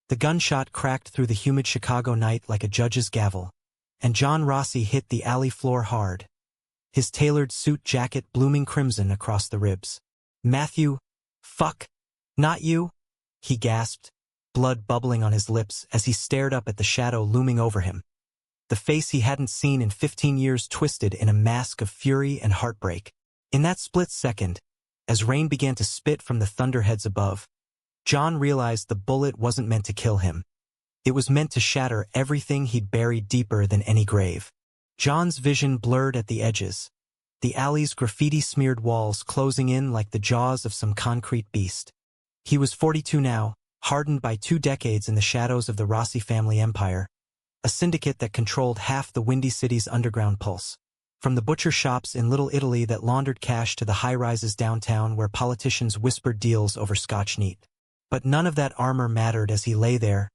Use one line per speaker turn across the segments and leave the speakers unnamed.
The gunshot cracked through the humid Chicago night like a judge's gavel, and John Rossi hit the alley floor hard, his tailored suit jacket blooming crimson across the ribs. "Matthew, fuck, not you," he gasped, blood bubbling on his lips as he stared up at the shadow looming over him. The face he hadn't seen in 15 years twisted in a mask of fury and heartbreak. In that split second, as rain began to spit from the thunderheads above, John realized the bullet wasn't meant to kill him. It was meant to shatter everything he'd buried deeper than any grave. John's vision blurred at the edges, the alley's graffiti-smeared walls closing in like the jaws of some concrete beast. He was 42 now, hardened by 2 decades in the shadows of the Rossi family empire, a syndicate that controlled half the Windy City's underground pulse. From the butcher shops in Little Italy that laundered cash to the high-rises downtown where politicians whispered deals over Scotch neat. But none of that armor mattered as he lay there,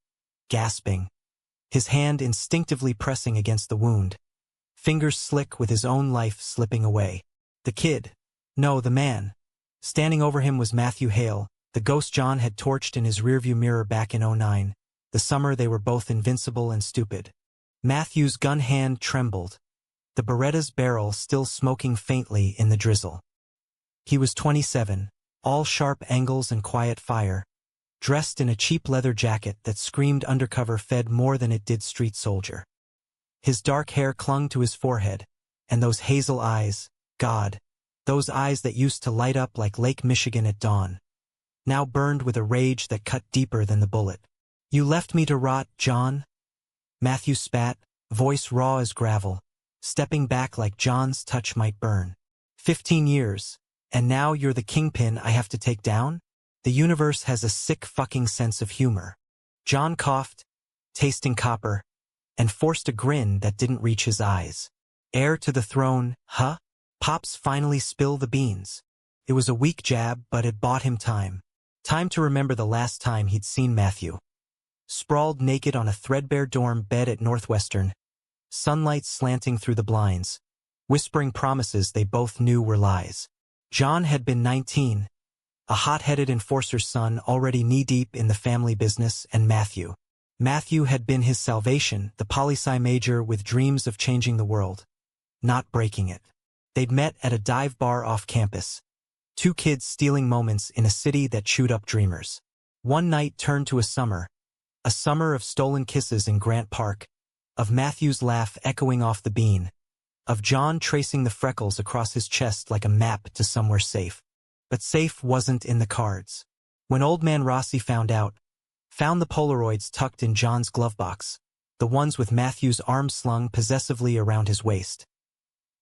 gasping, his hand instinctively pressing against the wound, fingers slick with his own life slipping away. The kid, no, the man, standing over him was Matthew Hale, the ghost John had torched in his rearview mirror back in '09, the summer they were both invincible and stupid. Matthew's gun hand trembled, the Beretta's barrel still smoking faintly in the drizzle. He was 27, all sharp angles and quiet fire, dressed in a cheap leather jacket that screamed undercover fed more than it did street soldier. His dark hair clung to his forehead, and those hazel eyes, God, those eyes that used to light up like Lake Michigan at dawn, now burned with a rage that cut deeper than the bullet. "You left me to rot, John?" Matthew spat, voice raw as gravel, stepping back like John's touch might burn. 15 years, and now you're the kingpin I have to take down? The universe has a sick fucking sense of humor. John coughed, tasting copper, and forced a grin that didn't reach his eyes. Heir to the throne, huh? Pops finally spill the beans. It was a weak jab, but it bought him time. Time to remember the last time he'd seen Matthew. Sprawled naked on a threadbare dorm bed at Northwestern, sunlight slanting through the blinds, whispering promises they both knew were lies. John had been 19, a hot-headed enforcer's son already knee-deep in the family business, and Matthew had been his salvation, the poli-sci major with dreams of changing the world, not breaking it. They'd met at a dive bar off campus, 2 kids stealing moments in a city that chewed up dreamers. One night turned to a summer of stolen kisses in Grant Park, of Matthew's laugh echoing off the bean, of John tracing the freckles across his chest like a map to somewhere safe. But safe wasn't in the cards. When old man Rossi found the Polaroids tucked in John's glove box, the ones with Matthew's arm slung possessively around his waist.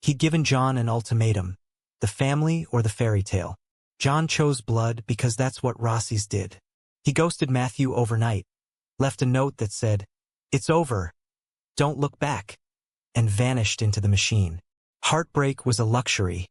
He'd given John an ultimatum, the family or the fairy tale. John chose blood because that's what Rossi's did. He ghosted Matthew overnight, left a note that said, "It's over, don't look back," and vanished into the machine. Heartbreak was a luxury.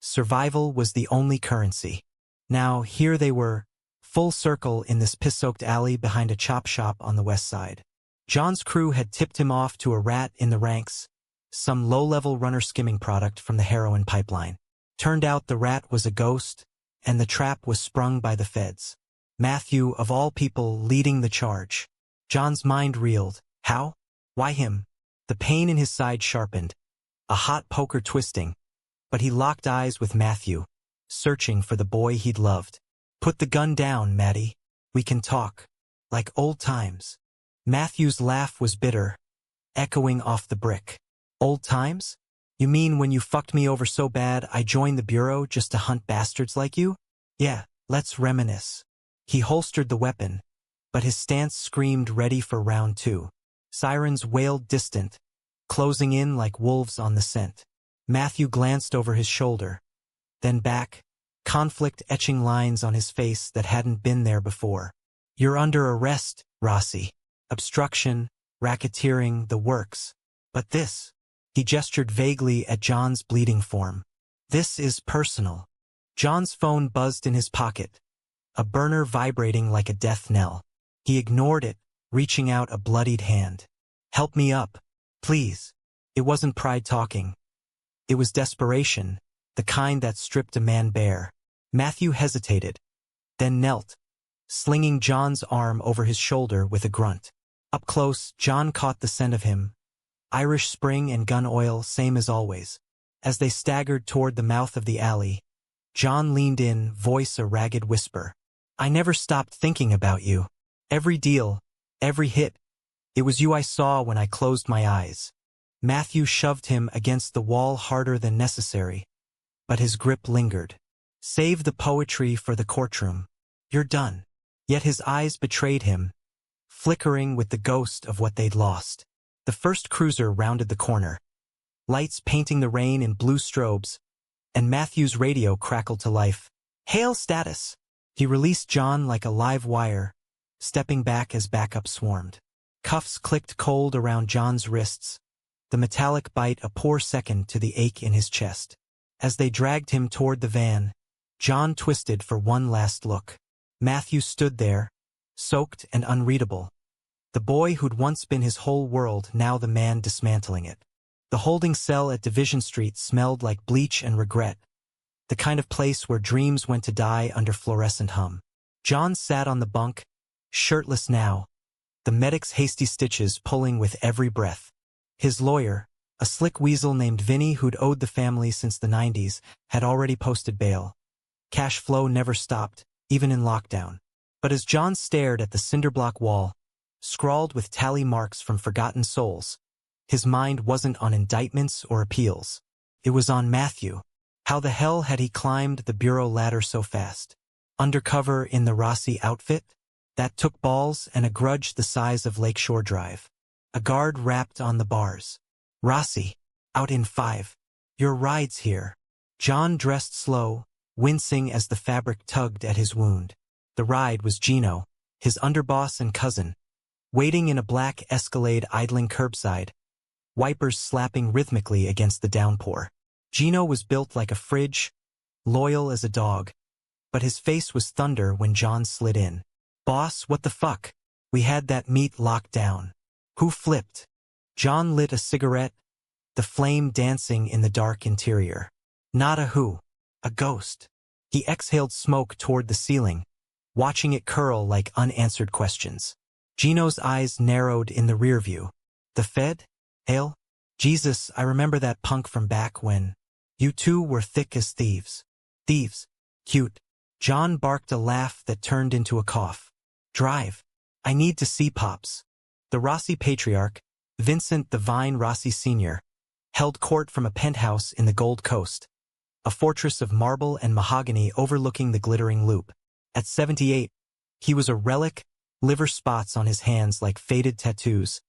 Survival was the only currency. Now, here they were, full circle in this piss-soaked alley behind a chop shop on the west side. John's crew had tipped him off to a rat in the ranks, some low-level runner skimming product from the heroin pipeline. Turned out the rat was a ghost, and the trap was sprung by the feds. Matthew, of all people, leading the charge. John's mind reeled. How? Why him? The pain in his side sharpened, a hot poker twisting, but he locked eyes with Matthew, searching for the boy he'd loved. "Put the gun down, Matty. We can talk. Like old times." Matthew's laugh was bitter, echoing off the brick. "Old times? You mean when you fucked me over so bad I joined the bureau just to hunt bastards like you? Yeah, let's reminisce." He holstered the weapon, but his stance screamed ready for round 2. Sirens wailed distant, closing in like wolves on the scent. Matthew glanced over his shoulder, then back, conflict etching lines on his face that hadn't been there before. "You're under arrest, Rossi. Obstruction, racketeering, the works. But this," he gestured vaguely at John's bleeding form, "this is personal." John's phone buzzed in his pocket, a burner vibrating like a death knell. He ignored it, reaching out a bloodied hand. "Help me up, please." It wasn't pride talking. It was desperation, the kind that stripped a man bare. Matthew hesitated, then knelt, slinging John's arm over his shoulder with a grunt. Up close, John caught the scent of him. Irish Spring and gun oil, same as always. As they staggered toward the mouth of the alley, John leaned in, voice a ragged whisper. I never stopped thinking about you. Every deal, every hit. It was you I saw when I closed my eyes. Matthew shoved him against the wall harder than necessary, but his grip lingered. Save the poetry for the courtroom. You're done. Yet his eyes betrayed him, flickering with the ghost of what they'd lost. The first cruiser rounded the corner, lights painting the rain in blue strobes, and Matthew's radio crackled to life. Hail status! He released John like a live wire, stepping back as backup swarmed. Cuffs clicked cold around John's wrists, the metallic bite a poor second to the ache in his chest. As they dragged him toward the van, John twisted for one last look. Matthew stood there, soaked and unreadable. The boy who'd once been his whole world, now the man dismantling it. The holding cell at Division Street smelled like bleach and regret, the kind of place where dreams went to die under fluorescent hum. John sat on the bunk, shirtless now, the medic's hasty stitches pulling with every breath. His lawyer, a slick weasel named Vinny who'd owed the family since the 90s, had already posted bail. Cash flow never stopped, even in lockdown. But as John stared at the cinderblock wall, scrawled with tally marks from forgotten souls, his mind wasn't on indictments or appeals. It was on Matthew. How the hell had he climbed the bureau ladder so fast? Undercover in the Rossi outfit? That took balls and a grudge the size of Lakeshore Drive. A guard rapped on the bars. Rossi, out in 5. Your ride's here. John dressed slow, wincing as the fabric tugged at his wound. The ride was Gino, his underboss and cousin, waiting in a black Escalade idling curbside, wipers slapping rhythmically against the downpour. Gino was built like a fridge, loyal as a dog, but his face was thunder when John slid in. Boss, what the fuck? We had that meet locked down. Who flipped? John lit a cigarette, the flame dancing in the dark interior. Not a who, a ghost. He exhaled smoke toward the ceiling, watching it curl like unanswered questions. Gino's eyes narrowed in the rear view. The Fed? Hail? Jesus, I remember that punk from back when. You two were thick as thieves. Thieves. Cute. John barked a laugh that turned into a cough. Drive. I need to see Pops. The Rossi patriarch, Vincent the Vine Rossi Sr., held court from a penthouse in the Gold Coast, a fortress of marble and mahogany overlooking the glittering loop. At 78, he was a relic, liver spots on his hands like faded tattoos,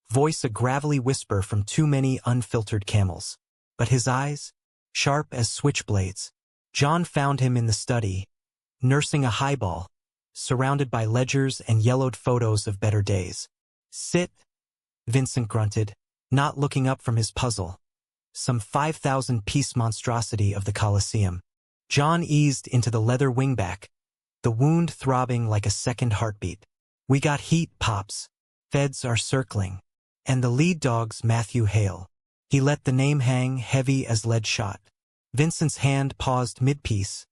voice a gravelly whisper from too many unfiltered camels. But his eyes, sharp as switchblades. John found him in the study, nursing a highball, surrounded by ledgers and yellowed photos of better days. Sit, Vincent grunted, not looking up from his puzzle. Some 5,000-piece monstrosity of the Colosseum. John eased into the leather wingback, the wound throbbing like a second heartbeat. We got heat, Pops. Feds are circling. And the lead dog's Matthew Hale. He let the name hang heavy as lead shot. Vincent's hand paused mid-piece,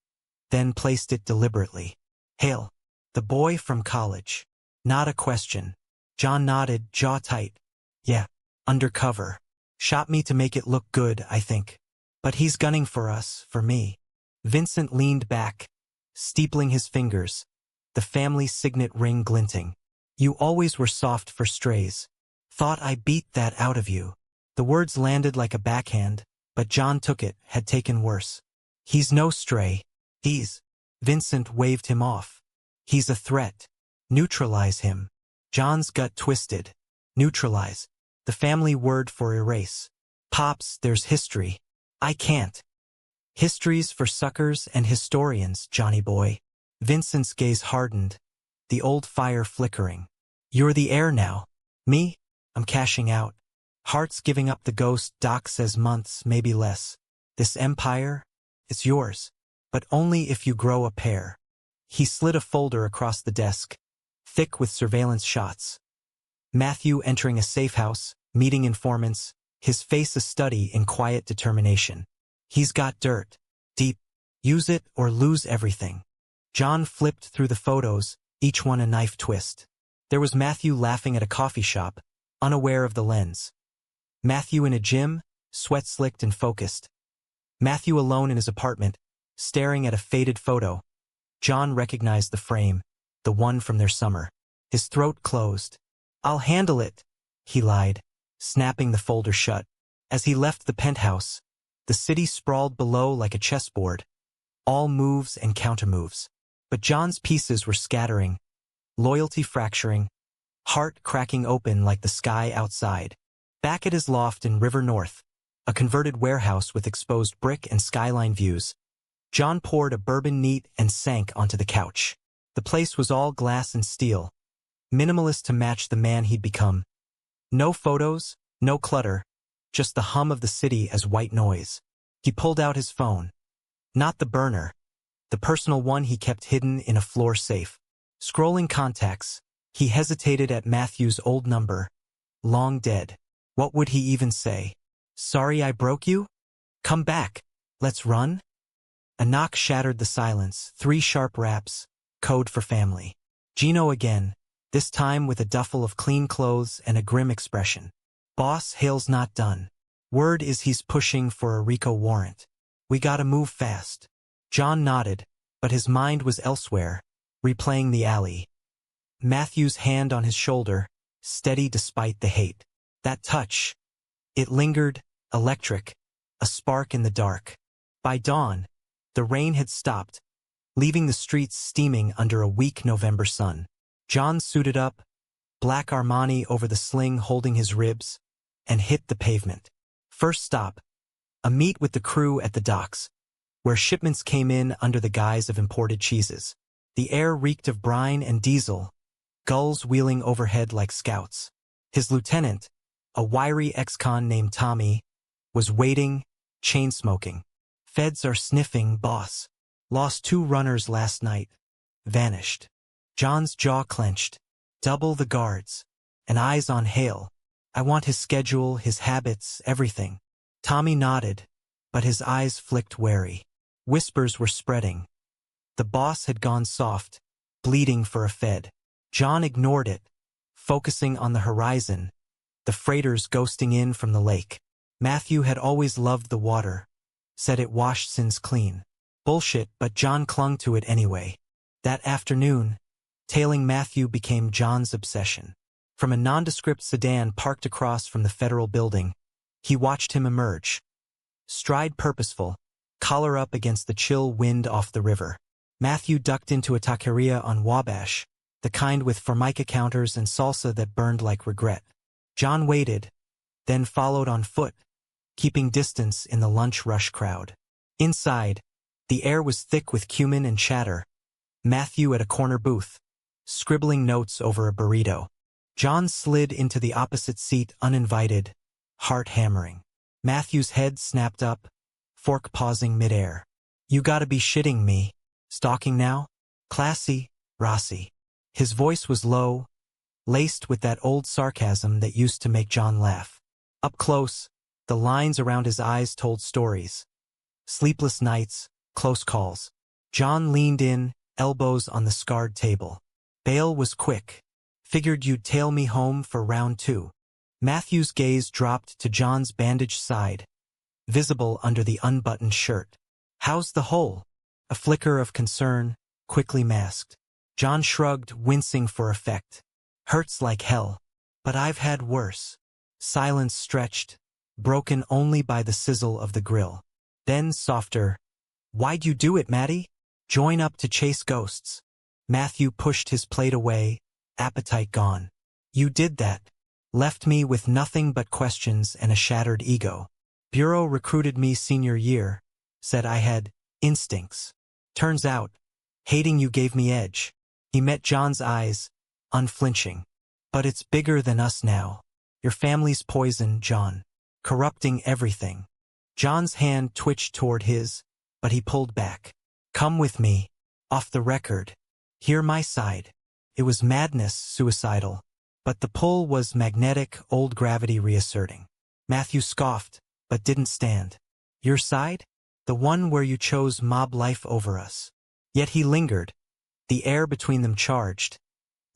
then placed it deliberately. Hale. The boy from college. Not a question. John nodded, jaw tight. Yeah, undercover. Shot me to make it look good, I think. But he's gunning for us, for me. Vincent leaned back, steepling his fingers, the family signet ring glinting. You always were soft for strays. Thought I beat that out of you. The words landed like a backhand, but John took it, had taken worse. He's no stray. He's... Vincent waved him off. He's a threat. Neutralize him. John's gut twisted. Neutralize. The family word for erase. Pops, there's history. I can't. History's for suckers and historians, Johnny boy. Vincent's gaze hardened, the old fire flickering. You're the heir now. Me? I'm cashing out. Heart's giving up the ghost, Doc says months, maybe less. This empire? It's yours. But only if you grow a pair. He slid a folder across the desk, thick with surveillance shots. Matthew entering a safe house, meeting informants, his face a study in quiet determination. He's got dirt. Deep. Use it or lose everything. John flipped through the photos, each one a knife twist. There was Matthew laughing at a coffee shop, unaware of the lens. Matthew in a gym, sweat slicked and focused. Matthew alone in his apartment, staring at a faded photo. John recognized the frame, the one from their summer. His throat closed. "I'll handle it," he lied, snapping the folder shut. As he left the penthouse, the city sprawled below like a chessboard, all moves and countermoves. But John's pieces were scattering, loyalty fracturing, heart cracking open like the sky outside. Back at his loft in River North, a converted warehouse with exposed brick and skyline views, John poured a bourbon neat and sank onto the couch. The place was all glass and steel, minimalist to match the man he'd become. No photos, no clutter, just the hum of the city as white noise. He pulled out his phone. Not the burner, the personal one he kept hidden in a floor safe. Scrolling contacts, he hesitated at Matthew's old number. Long dead. What would he even say? "Sorry I broke you? Come back. Let's run?" A knock shattered the silence. 3 sharp raps, code for family. Gino again, this time with a duffel of clean clothes and a grim expression. "Boss, Hale's not done. Word is he's pushing for a RICO warrant. We gotta move fast." John nodded, but his mind was elsewhere, replaying the alley. Matthew's hand on his shoulder, steady despite the hate. That touch. It lingered, electric, a spark in the dark. By dawn, the rain had stopped, leaving the streets steaming under a weak November sun. John suited up, black Armani over the sling holding his ribs, and hit the pavement. First stop, a meet with the crew at the docks, where shipments came in under the guise of imported cheeses. The air reeked of brine and diesel, gulls wheeling overhead like scouts. His lieutenant, a wiry ex-con named Tommy, was waiting, chain-smoking. "Feds are sniffing, boss. Lost 2 runners last night. Vanished." John's jaw clenched. Double the guards. And eyes on Hale. "I want his schedule, his habits, everything." Tommy nodded, but his eyes flicked wary. Whispers were spreading. The boss had gone soft, bleeding for a Fed. John ignored it, focusing on the horizon, the freighters ghosting in from the lake. Matthew had always loved the water, said it washed sins clean. Bullshit, but John clung to it anyway. That afternoon, tailing Matthew became John's obsession. From a nondescript sedan parked across from the federal building, he watched him emerge. Stride purposeful, collar up against the chill wind off the river. Matthew ducked into a taqueria on Wabash, the kind with formica counters and salsa that burned like regret. John waited, then followed on foot, keeping distance in the lunch rush crowd. Inside, the air was thick with cumin and chatter. Matthew at a corner booth, scribbling notes over a burrito. John slid into the opposite seat uninvited, heart hammering. Matthew's head snapped up, fork pausing midair. "You gotta be shitting me. Stalking now? Classy, Rossi." His voice was low, laced with that old sarcasm that used to make John laugh. Up close, the lines around his eyes told stories. Sleepless nights, close calls. John leaned in, elbows on the scarred table. "Bail was quick. Figured you'd tail me home for round 2. Matthew's gaze dropped to John's bandaged side, visible under the unbuttoned shirt. "How's the hole?" A flicker of concern, quickly masked. John shrugged, wincing for effect. "Hurts like hell. But I've had worse." Silence stretched, broken only by the sizzle of the grill. Then softer. "Why'd you do it, Matty? Join up to chase ghosts." Matthew pushed his plate away, appetite gone. "You did that. Left me with nothing but questions and a shattered ego. Bureau recruited me senior year, said I had instincts. Turns out, hating you gave me edge." He met John's eyes, unflinching. "But it's bigger than us now. Your family's poison, John. Corrupting everything." John's hand twitched toward his, but he pulled back. "Come with me. Off the record. Hear my side." It was madness, suicidal. But the pull was magnetic, old gravity reasserting. Matthew scoffed, but didn't stand. "Your side? The one where you chose mob life over us." Yet he lingered, The air between them charged,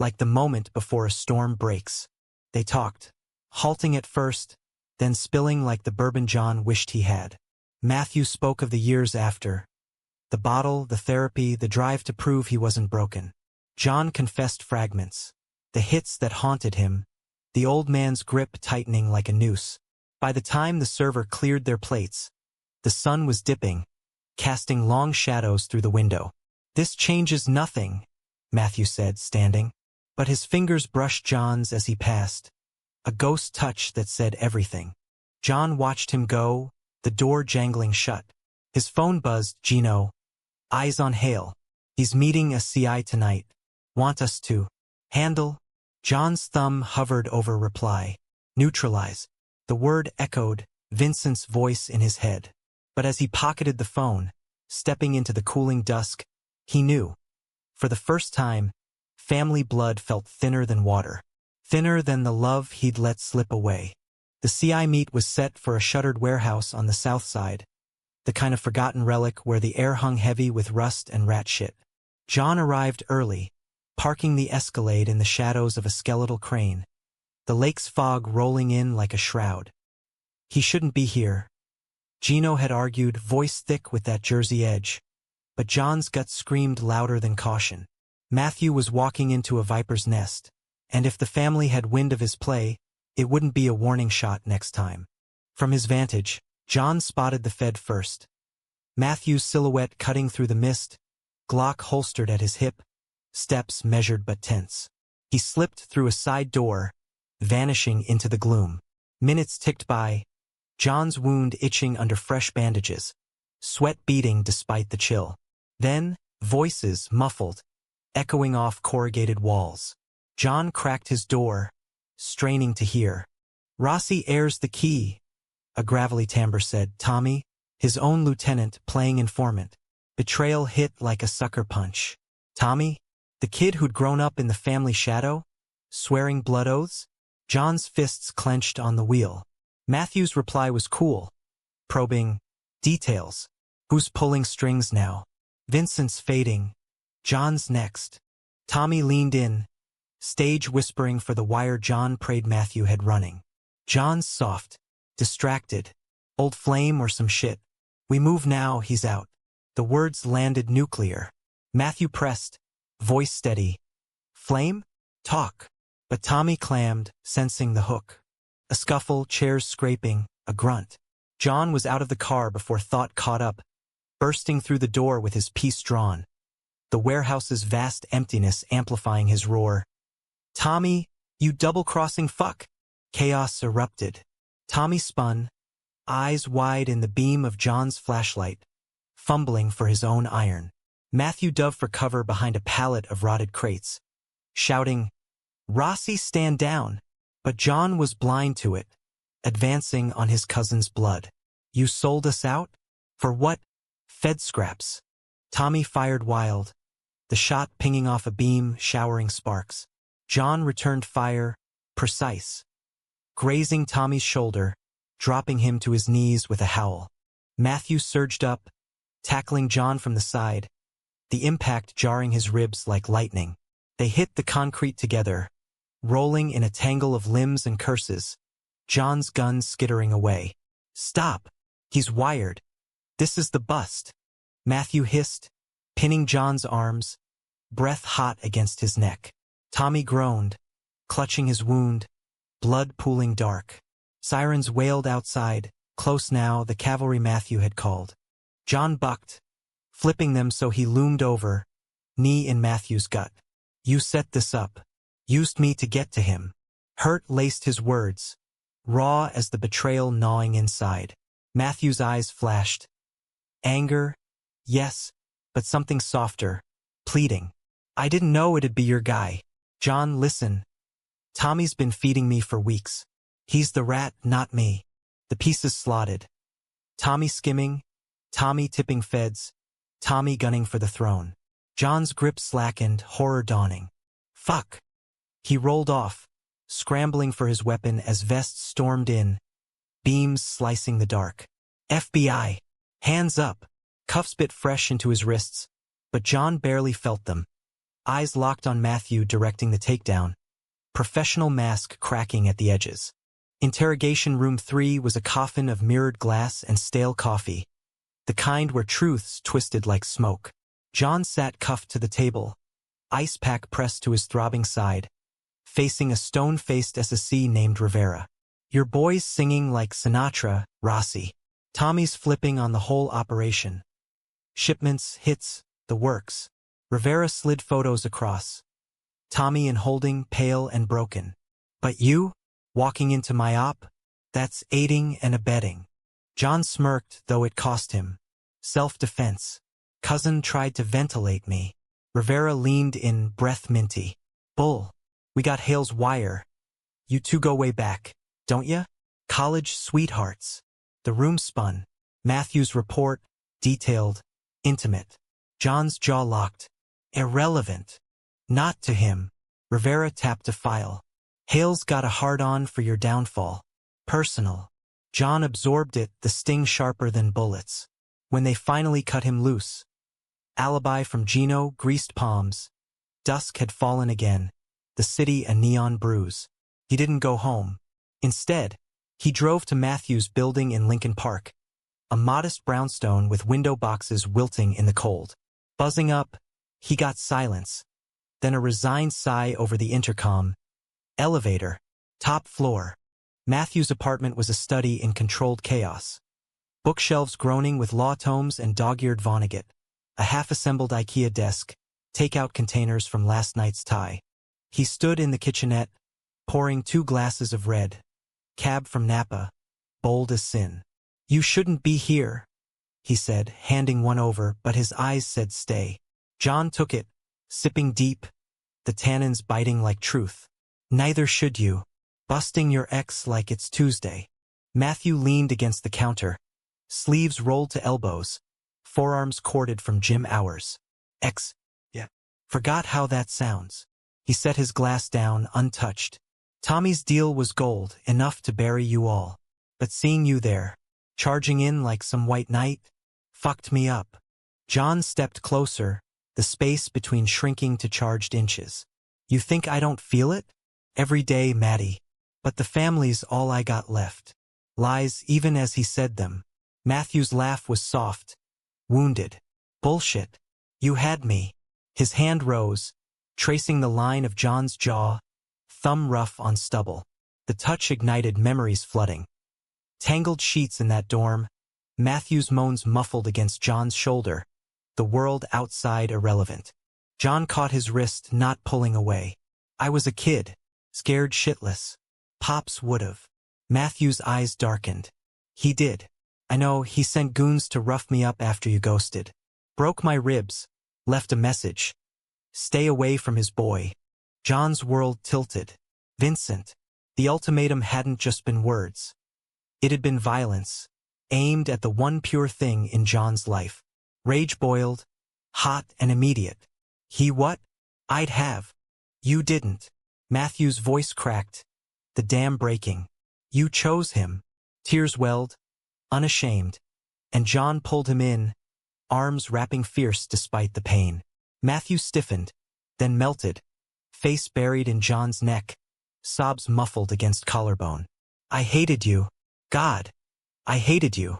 like the moment before a storm breaks. They talked, halting at first, then spilling like the bourbon John wished he had. Matthew spoke of the years after. The bottle, the therapy, the drive to prove he wasn't broken. John confessed fragments. The hits that haunted him, the old man's grip tightening like a noose. By the time the server cleared their plates, the sun was dipping, casting long shadows through the window. "This changes nothing," Matthew said, standing. But his fingers brushed John's as he passed, a ghost touch that said everything. John watched him go, the door jangling shut. His phone buzzed. "Gino. Eyes on Hale. He's meeting a CI tonight. Want us to handle?" John's thumb hovered over reply. Neutralize. The word echoed, Vincent's voice in his head. But as he pocketed the phone, stepping into the cooling dusk, he knew. For the first time, family blood felt thinner than water. Thinner than the love he'd let slip away. The CI meet was set for a shuttered warehouse on the south side, the kind of forgotten relic where the air hung heavy with rust and rat shit. John arrived early, parking the Escalade in the shadows of a skeletal crane, the lake's fog rolling in like a shroud. He shouldn't be here, Gino had argued, voice thick with that Jersey edge. But John's gut screamed louder than caution. Matthew was walking into a viper's nest, and if the family had wind of his play, it wouldn't be a warning shot next time. From his vantage, John spotted the Fed first. Matthew's silhouette cutting through the mist, Glock holstered at his hip, steps measured but tense. He slipped through a side door, vanishing into the gloom. Minutes ticked by, John's wound itching under fresh bandages, sweat beading despite the chill. Then, voices muffled, echoing off corrugated walls. John cracked his door, straining to hear. "Rossi airs the key," a gravelly timbre said. Tommy, his own lieutenant, playing informant. Betrayal hit like a sucker punch. Tommy, the kid who'd grown up in the family shadow, swearing blood oaths? John's fists clenched on the wheel. Matthew's reply was cool, probing. "Details. Who's pulling strings now?" Vincent's fading. John's next. Tommy leaned in, stage whispering for the wire John prayed Matthew had running. John's soft, distracted. "Old flame or some shit. We move now, he's out." The words landed nuclear. Matthew pressed, voice steady. "Flame? Talk." But Tommy clammed, sensing the hook. A scuffle, chairs scraping, a grunt. John was out of the car before thought caught up, bursting through the door with his piece drawn. The warehouse's vast emptiness amplifying his roar. "Tommy, you double-crossing fuck!" Chaos erupted. Tommy spun, eyes wide in the beam of John's flashlight, fumbling for his own iron. Matthew dove for cover behind a pallet of rotted crates, shouting, "Rossi, stand down!" But John was blind to it, advancing on his cousin's blood. "You sold us out? For what?" "Fed scraps." Tommy fired wild, the shot pinging off a beam, showering sparks. John returned fire, precise, grazing Tommy's shoulder, dropping him to his knees with a howl. Matthew surged up, tackling John from the side, the impact jarring his ribs like lightning. They hit the concrete together, rolling in a tangle of limbs and curses, John's gun skittering away. "Stop! He's wired. This is the bust," Matthew hissed, pinning John's arms, breath hot against his neck. Tommy groaned, clutching his wound, blood pooling dark. Sirens wailed outside, close now, the cavalry Matthew had called. John bucked, flipping them so he loomed over, knee in Matthew's gut. "You set this up. Used me to get to him." Hurt laced his words, raw as the betrayal gnawing inside. Matthew's eyes flashed. Anger, yes, but something softer, pleading. "I didn't know it'd be your guy." "John, listen. Tommy's been feeding me for weeks. He's the rat, not me." The pieces slotted. Tommy skimming, Tommy tipping feds, Tommy gunning for the throne. John's grip slackened, horror dawning. "Fuck." He rolled off, scrambling for his weapon as vests stormed in, beams slicing the dark. "FBI! Hands up!" Cuffs bit fresh into his wrists, but John barely felt them. eyes locked on Matthew directing the takedown, professional mask cracking at the edges. Interrogation room 3 was a coffin of mirrored glass and stale coffee, the kind where truths twisted like smoke. John sat cuffed to the table, ice pack pressed to his throbbing side, facing a stone-faced SSC named Rivera. Your boy's singing like Sinatra, Rossi. Tommy's flipping on the whole operation. Shipments, hits, the works. Rivera slid photos across. Tommy in holding, pale and broken. But you, walking into my op? That's aiding and abetting. John smirked, though it cost him. Self-defense. Cousin tried to ventilate me. Rivera leaned in, breath minty. Bull. We got Hale's wire. You two go way back, don't ya? College sweethearts. The room spun. Matthew's report, detailed, intimate. John's jaw locked. Irrelevant. Not to him. Rivera tapped a file. Hale's got a hard-on for your downfall. Personal. John absorbed it, the sting sharper than bullets. When they finally cut him loose. Alibi from Gino, greased palms. Dusk had fallen again. The city a neon bruise. He didn't go home. Instead, he drove to Matthew's building in Lincoln Park, a modest brownstone with window boxes wilting in the cold. Buzzing up, he got silence, then a resigned sigh over the intercom. Elevator. Top floor. Matthew's apartment was a study in controlled chaos. Bookshelves groaning with law tomes and dog-eared Vonnegut. A half-assembled IKEA desk, takeout containers from last night's tie. He stood in the kitchenette, pouring 2 glasses of red. Cab from Napa, bold as sin. You shouldn't be here, he said, handing one over, but his eyes said stay. John took it, sipping deep, the tannins biting like truth. Neither should you. Busting your ex like it's Tuesday. Matthew leaned against the counter, sleeves rolled to elbows, forearms corded from gym hours. Ex? Yeah. Forgot how that sounds. He set his glass down, untouched. Tommy's deal was gold, enough to bury you all. But seeing you there, charging in like some white knight, fucked me up. John stepped closer, the space between shrinking to charged inches. You think I don't feel it? Every day, Maddie. But the family's all I got left. Lies even as he said them. Matthew's laugh was soft, wounded. Bullshit. You had me. His hand rose, tracing the line of John's jaw, thumb rough on stubble. The touch ignited memories flooding. Tangled sheets in that dorm, Matthew's moans muffled against John's shoulder, the world outside irrelevant. John caught his wrist, not pulling away. I was a kid, scared shitless. Pops would've. Matthew's eyes darkened. He did. I know, he sent goons to rough me up after you ghosted. Broke my ribs, left a message. Stay away from his boy. John's world tilted. Vincent. The ultimatum hadn't just been words. It had been violence, aimed at the one pure thing in John's life. Rage boiled, hot and immediate. He what? I'd have. You didn't. Matthew's voice cracked, the dam breaking. You chose him. Tears welled, unashamed. And John pulled him in, arms wrapping fierce despite the pain. Matthew stiffened, then melted, face buried in John's neck, sobs muffled against collarbone. I hated you. God, I hated you.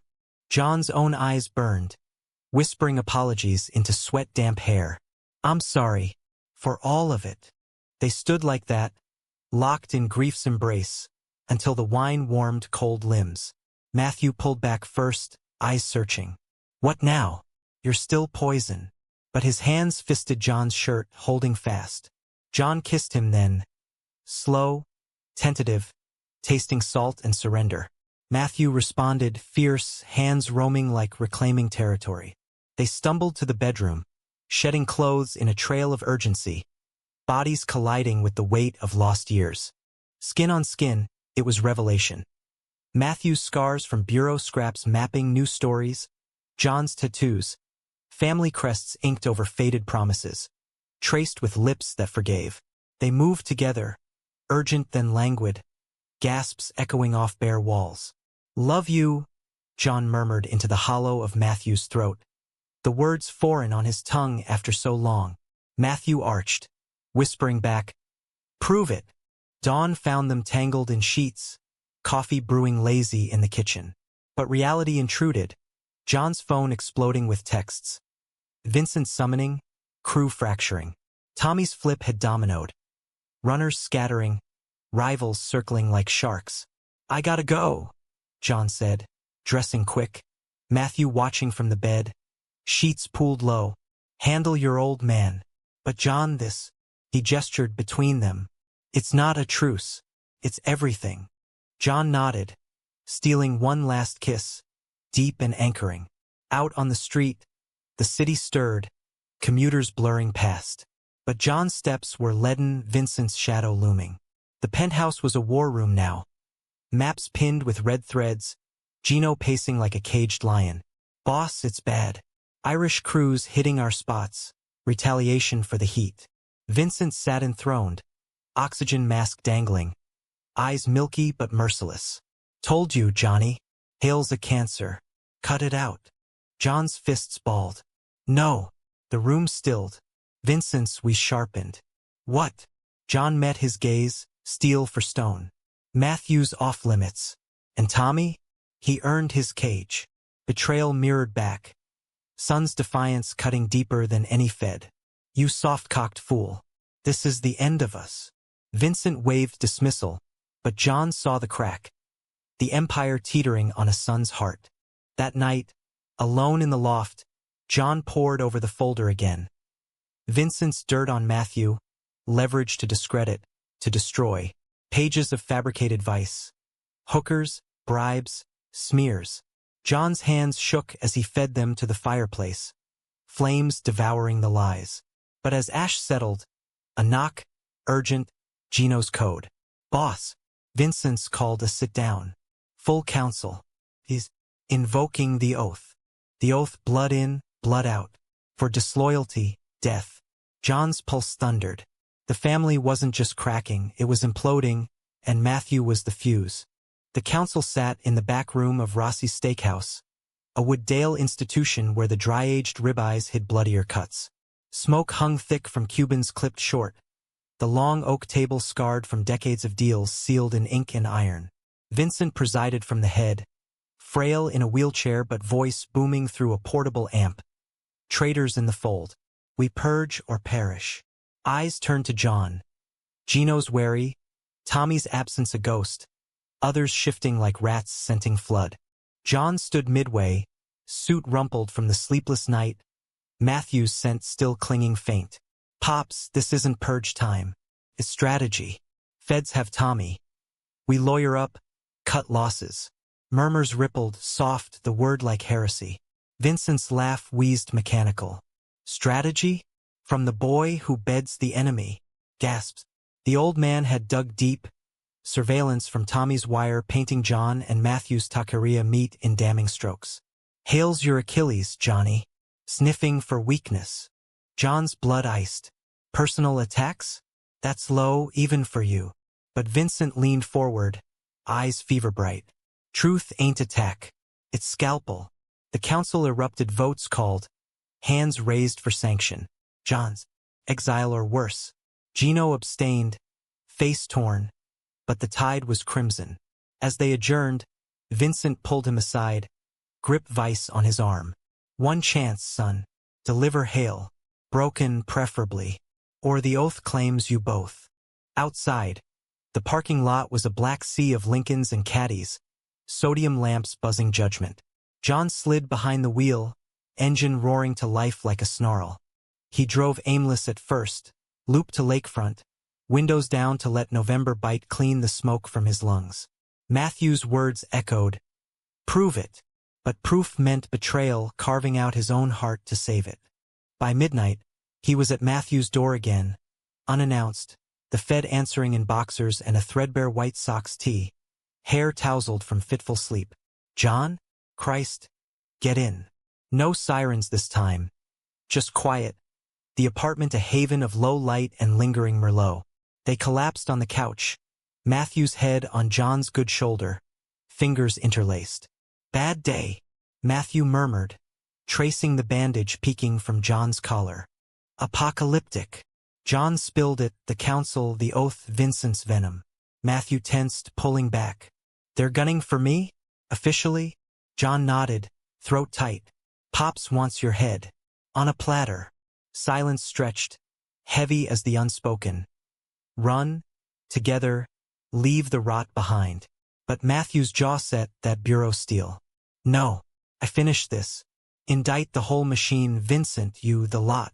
John's own eyes burned, whispering apologies into sweat-damp hair. I'm sorry. For all of it. They stood like that, locked in grief's embrace, until the wine warmed cold limbs. Matthew pulled back first, eyes searching. What now? You're still poison. But his hands fisted John's shirt, holding fast. John kissed him then. Slow, tentative, tasting salt and surrender. Matthew responded, fierce, hands roaming like reclaiming territory. They stumbled to the bedroom, shedding clothes in a trail of urgency, bodies colliding with the weight of lost years. Skin on skin, it was revelation. Matthew's scars from bureau scraps mapping new stories, John's tattoos, family crests inked over faded promises, traced with lips that forgave. They moved together, urgent then languid, gasps echoing off bare walls. Love you, John murmured into the hollow of Matthew's throat, the words foreign on his tongue after so long. Matthew arched, whispering back, "Prove it." Dawn found them tangled in sheets, coffee brewing lazy in the kitchen. But reality intruded, John's phone exploding with texts. Vincent summoning, crew fracturing. Tommy's flip had dominoed. Runners scattering, rivals circling like sharks. "I gotta go," John said, dressing quick. Matthew watching from the bed, sheets pulled low. "Handle your old man." "But John, this," he gestured between them. "It's not a truce. It's everything." John nodded, stealing one last kiss, deep and anchoring. Out on the street, the city stirred, commuters blurring past. But John's steps were leaden, Vincent's shadow looming. The penthouse was a war room now. Maps pinned with red threads, Gino pacing like a caged lion. "Boss, it's bad. Irish crews hitting our spots. Retaliation for the heat." Vincent sat enthroned, oxygen mask dangling, eyes milky but merciless. "Told you, Johnny. Hale's a cancer. Cut it out." John's fists balled. "No." The room stilled. Vincent's we sharpened. "What?" John met his gaze, steel for stone. "Matthew's off limits. And Tommy? He earned his cage." Betrayal mirrored back. Son's defiance cutting deeper than any fed. "You soft-cocked fool. This is the end of us." Vincent waved dismissal, but John saw the crack. The empire teetering on a son's heart. That night, alone in the loft, John pored over the folder again. Vincent's dirt on Matthew, leverage to discredit, to destroy, pages of fabricated vice. Hookers, bribes, smears. John's hands shook as he fed them to the fireplace, flames devouring the lies. But as ash settled, a knock, urgent, Gino's code. "Boss." Vincent's called a sit-down. "Full council." He's invoking the oath. The oath, blood in, blood out. For disloyalty, death. John's pulse thundered. The family wasn't just cracking, it was imploding, and Matthew was the fuse. The council sat in the back room of Rossi's Steakhouse, a Wooddale institution where the dry-aged ribeyes hid bloodier cuts. Smoke hung thick from Cubans clipped short, the long oak table scarred from decades of deals sealed in ink and iron. Vincent presided from the head, frail in a wheelchair but voice booming through a portable amp. "Traitors in the fold. We purge or perish." Eyes turned to John. Gino's wary, Tommy's absence a ghost, others shifting like rats scenting flood. John stood midway, suit rumpled from the sleepless night, Matthew's scent still clinging faint. "Pops, this isn't purge time. It's strategy. Feds have Tommy. We lawyer up, cut losses." Murmurs rippled, soft, the word like heresy. Vincent's laugh wheezed mechanical. "Strategy? From the boy who beds the enemy." Gasps. The old man had dug deep. Surveillance from Tommy's wire painting John and Matthew's taqueria meet in damning strokes. "Hale's your Achilles, Johnny." Sniffing for weakness. John's blood iced. "Personal attacks? That's low even for you." But Vincent leaned forward, eyes fever bright. "Truth ain't attack. It's scalpel." The council erupted, votes called, hands raised for sanction. John's exile or worse. Gino abstained, face torn, but the tide was crimson. As they adjourned, Vincent pulled him aside, grip vice on his arm. "One chance, son. Deliver Hale. Broken, preferably. Or the oath claims you both." Outside, the parking lot was a black sea of Lincolns and caddies, sodium lamps buzzing judgment. John slid behind the wheel, engine roaring to life like a snarl. He drove aimless at first, looped to lakefront, windows down to let November bite clean the smoke from his lungs. Matthew's words echoed, "Prove it." But proof meant betrayal, carving out his own heart to save it. By midnight, he was at Matthew's door again, unannounced, the Fed answering in boxers and a threadbare White Sox tee, hair tousled from fitful sleep. "John? Christ. Get in." No sirens this time. Just quiet. The apartment a haven of low light and lingering Merlot. They collapsed on the couch, Matthew's head on John's good shoulder, fingers interlaced. "Bad day," Matthew murmured, tracing the bandage peeking from John's collar. Apocalyptic. John spilled it, the council, the oath, Vincent's venom. Matthew tensed, pulling back. They're gunning for me? Officially? John nodded, throat tight. Pops wants your head. On a platter. Silence stretched, heavy as the unspoken. Run, together, leave the rot behind. But Matthew's jaw set, that bureau steel. No, I finished this. Indict the whole machine, Vincent, you, the lot.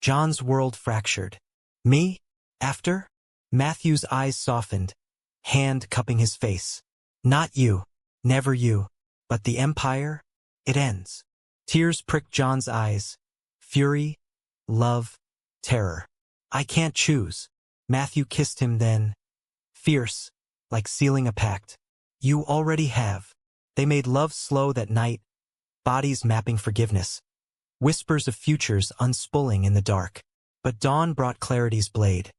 John's world fractured. Me? After? Matthew's eyes softened, hand cupping his face. Not you, never you, but the empire, it ends. Tears pricked John's eyes. Fury, love, terror. I can't choose. Matthew kissed him then, fierce, like sealing a pact. You already have. They made love slow that night, bodies mapping forgiveness. Whispers of futures unspooling in the dark. But dawn brought clarity's blade.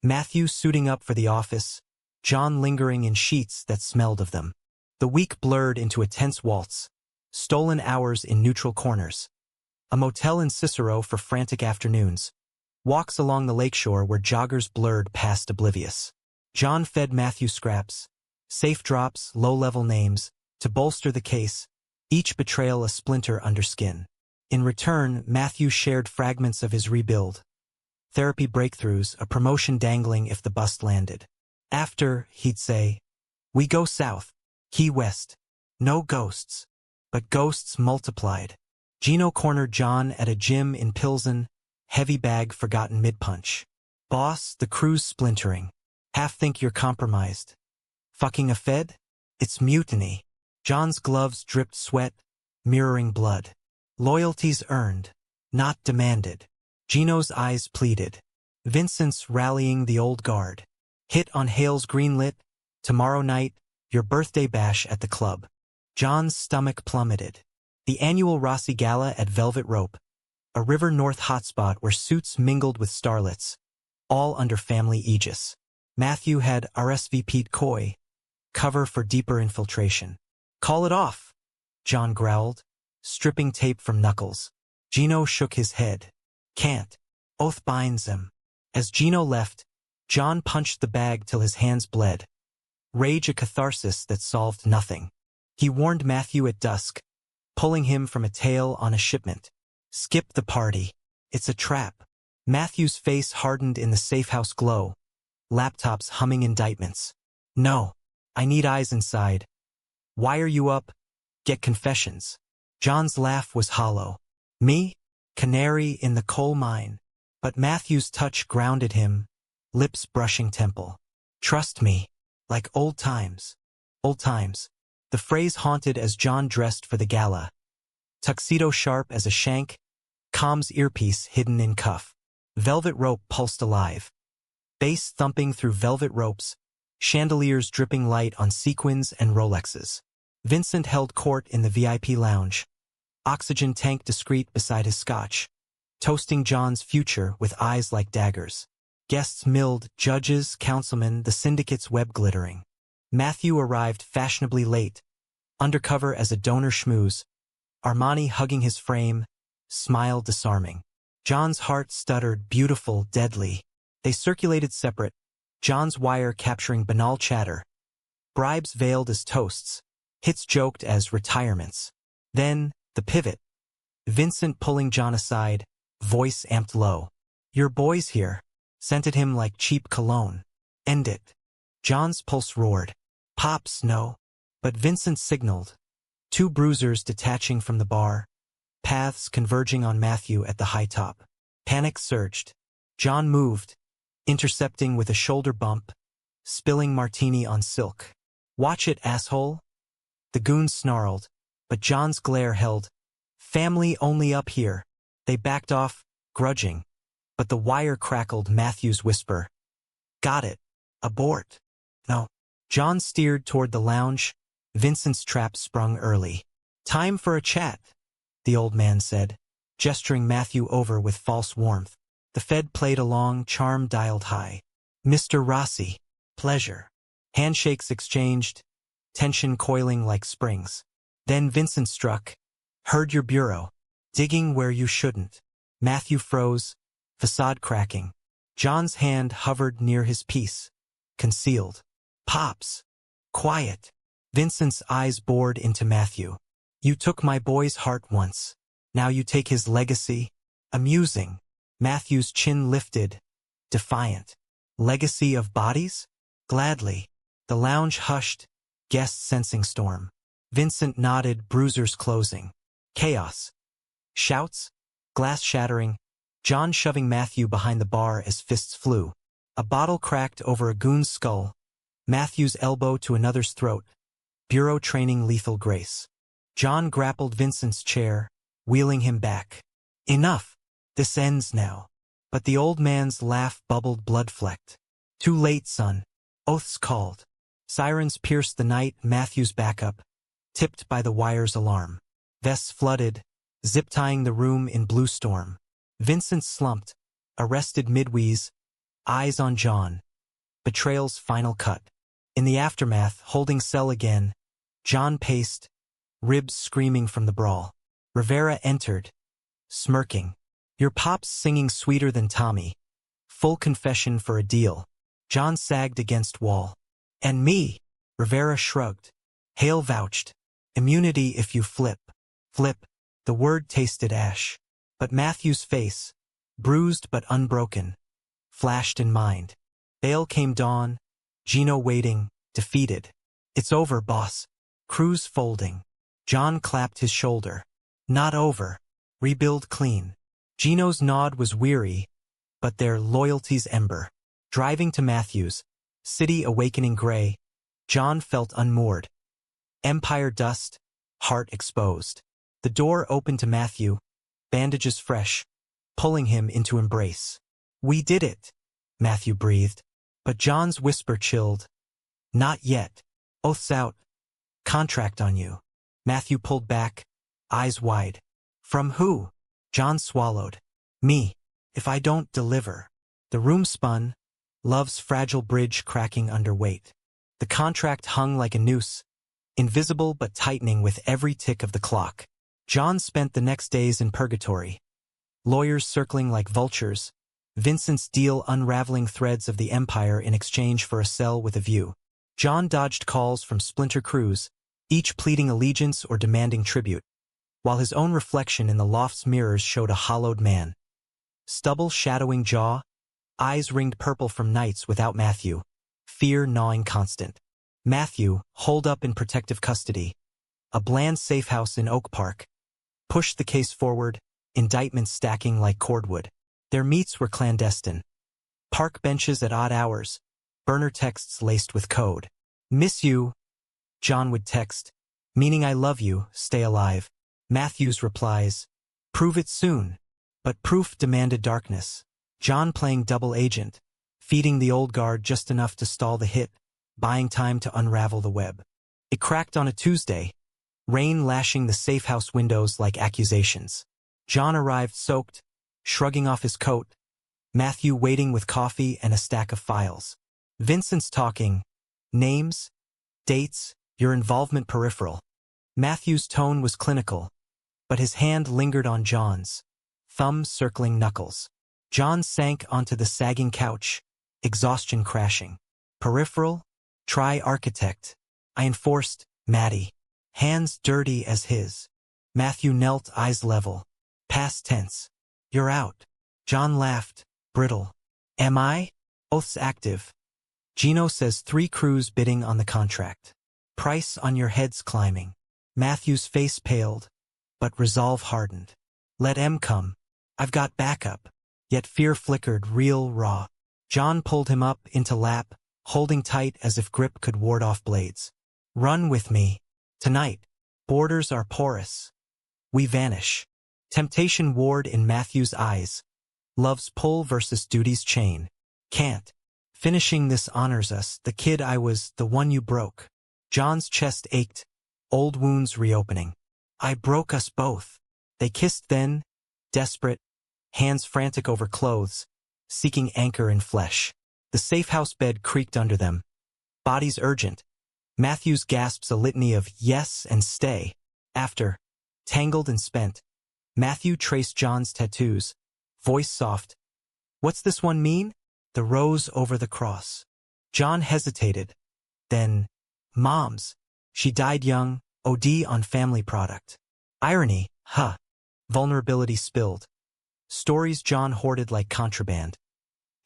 Matthew suiting up for the office, John lingering in sheets that smelled of them. The week blurred into a tense waltz, stolen hours in neutral corners. A motel in Cicero for frantic afternoons. Walks along the lakeshore where joggers blurred past oblivious. John fed Matthew scraps, safe drops, low-level names, to bolster the case, each betrayal a splinter under skin. In return, Matthew shared fragments of his rebuild. Therapy breakthroughs, a promotion dangling if the bust landed. After, he'd say, we go south, Key West. No ghosts. But ghosts multiplied. Gino cornered John at a gym in Pilsen, heavy bag forgotten mid-punch. Boss, the crew's splintering. Half think you're compromised. Fucking a Fed? It's mutiny. John's gloves dripped sweat, mirroring blood. Loyalties earned, not demanded. Gino's eyes pleaded. Vincent's rallying the old guard. Hit on Hale's greenlit. Tomorrow night, your birthday bash at the club. John's stomach plummeted. The annual Rossi Gala at Velvet Rope. A River North hotspot where suits mingled with starlets. All under family aegis. Matthew had RSVP'd coy. Cover for deeper infiltration. Call it off, John growled, stripping tape from knuckles. Gino shook his head. Can't. Oath binds him. As Gino left, John punched the bag till his hands bled. Rage a catharsis that solved nothing. He warned Matthew at dusk, pulling him from a tail on a shipment. Skip the party. It's a trap. Matthew's face hardened in the safehouse glow. Laptops humming indictments. No. I need eyes inside. Wire you up. Get confessions. John's laugh was hollow. Me? Canary in the coal mine. But Matthew's touch grounded him, lips brushing temple. Trust me. Like old times. Old times. The phrase haunted as John dressed for the gala. Tuxedo sharp as a shank, comms earpiece hidden in cuff. Velvet rope pulsed alive. Bass thumping through velvet ropes, chandeliers dripping light on sequins and Rolexes. Vincent held court in the VIP lounge. Oxygen tank discreet beside his scotch. Toasting John's future with eyes like daggers. Guests milled, judges, councilmen, the syndicate's web glittering. Matthew arrived fashionably late, undercover as a donor schmooze. Armani hugging his frame, smile disarming. John's heart stuttered, beautiful, deadly. They circulated separate, John's wire capturing banal chatter. Bribes veiled as toasts, hits joked as retirements. Then, the pivot. Vincent pulling John aside, voice amped low. Your boy's here. Scented him like cheap cologne. End it. John's pulse roared. Pops, no. But Vincent signaled. Two bruisers detaching from the bar. Paths converging on Matthew at the high top. Panic surged. John moved, intercepting with a shoulder bump, spilling martini on silk. Watch it, asshole. The goons snarled, but John's glare held. Family only up here. They backed off, grudging. But the wire crackled Matthew's whisper. Got it. Abort. No. John steered toward the lounge. Vincent's trap sprung early. Time for a chat, the old man said, gesturing Matthew over with false warmth. The Fed played along, charm dialed high. Mr. Rossi. Pleasure. Handshakes exchanged, tension coiling like springs. Then Vincent struck. Heard your bureau. Digging where you shouldn't. Matthew froze, facade cracking. John's hand hovered near his piece, concealed. Pops! Quiet! Vincent's eyes bored into Matthew. You took my boy's heart once. Now you take his legacy? Amusing. Matthew's chin lifted, defiant. Legacy of bodies? Gladly. The lounge hushed, guests sensing storm. Vincent nodded, bruisers closing. Chaos. Shouts? Glass shattering. John shoving Matthew behind the bar as fists flew. A bottle cracked over a goon's skull. Matthew's elbow to another's throat. Bureau training lethal grace. John grappled Vincent's chair, wheeling him back. Enough. This ends now. But the old man's laugh bubbled blood-flecked. Too late, son. Oaths called. Sirens pierced the night. Matthew's backup, tipped by the wire's alarm. Vests flooded, zip-tying the room in blue storm. Vincent slumped, arrested mid-wheeze, eyes on John. Betrayal's final cut. In the aftermath, holding cell again, John paced, ribs screaming from the brawl. Rivera entered, smirking. Your pop's singing sweeter than Tommy. Full confession for a deal. John sagged against wall. And me? Rivera shrugged. Hale vouched. Immunity if you flip. Flip. The word tasted ash. But Matthew's face, bruised but unbroken, flashed in mind. Bail came dawn, Gino waiting, defeated. It's over, boss. Cruz folding. John clapped his shoulder. Not over. Rebuild clean. Gino's nod was weary, but their loyalty's ember. Driving to Matthew's, city awakening gray, John felt unmoored. Empire dust, heart exposed. The door opened to Matthew, bandages fresh, pulling him into embrace. We did it, Matthew breathed. But John's whisper chilled. Not yet. Oaths out. Contract on you. Matthew pulled back, eyes wide. From who? John swallowed. Me. If I don't deliver. The room spun, love's fragile bridge cracking under weight. The contract hung like a noose, invisible but tightening with every tick of the clock. John spent the next days in purgatory. Lawyers circling like vultures, Vincent's deal unraveling threads of the empire in exchange for a cell with a view. John dodged calls from splinter crews, each pleading allegiance or demanding tribute, while his own reflection in the loft's mirrors showed a hollowed man. Stubble shadowing jaw, eyes ringed purple from nights without Matthew, fear gnawing constant. Matthew, holed up in protective custody. A bland safe house in Oak Park. Pushed the case forward, indictments stacking like cordwood. Their meets were clandestine. Park benches at odd hours, burner texts laced with code. Miss you, John would text, meaning I love you, stay alive. Matthew's replies, prove it soon. But proof demanded darkness. John playing double agent, feeding the old guard just enough to stall the hit, buying time to unravel the web. It cracked on a Tuesday, rain lashing the safe house windows like accusations. John arrived soaked, shrugging off his coat, Matthew waiting with coffee and a stack of files. Vincent's talking, names, dates, your involvement peripheral. Matthew's tone was clinical, but his hand lingered on John's, thumb circling knuckles. John sank onto the sagging couch, exhaustion crashing. Peripheral? Try architect. I enforced, Matty. Hands dirty as his. Matthew knelt, eyes level. Past tense. You're out. John laughed, brittle. Am I? Oaths active. Gino says 3 crews bidding on the contract. Price on your heads climbing. Matthew's face paled, but resolve hardened. Let M come. I've got backup. Yet fear flickered, real, raw. John pulled him up into lap, holding tight as if grip could ward off blades. Run with me. Tonight. Borders are porous. We vanish. Temptation warred in Matthew's eyes. Love's pull versus duty's chain. Can't. Finishing this honors us, the kid I was, the one you broke. John's chest ached, old wounds reopening. I broke us both. They kissed then, desperate, hands frantic over clothes, seeking anchor in flesh. The safe house bed creaked under them. Bodies urgent. Matthews gasps a litany of yes and stay. After, tangled and spent, Matthew traced John's tattoos, voice soft, What's this one mean? The rose over the cross. John hesitated. Then, Mom's. She died young, OD on family product. Irony, huh? Vulnerability spilled. Stories John hoarded like contraband.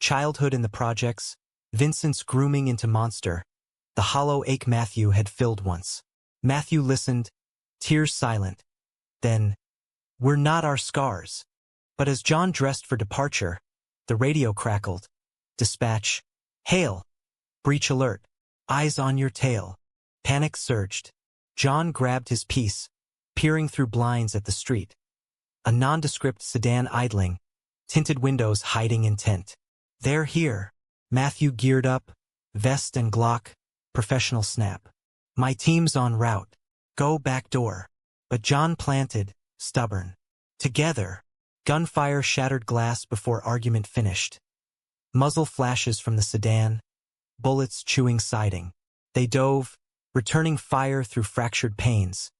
Childhood in the projects, Vincent's grooming into monster. The hollow ache Matthew had filled once. Matthew listened, tears silent. Then, we're not our scars. But as John dressed for departure, the radio crackled. Dispatch. Hail. Breach alert. Eyes on your tail. Panic surged. John grabbed his piece, peering through blinds at the street. A nondescript sedan idling, tinted windows hiding intent. They're here. Matthew geared up, vest and Glock, professional snap. My team's en route. Go back door. But John planted, stubborn. Together. Gunfire shattered glass before argument finished. Muzzle flashes from the sedan, bullets chewing siding. They dove, returning fire through fractured panes.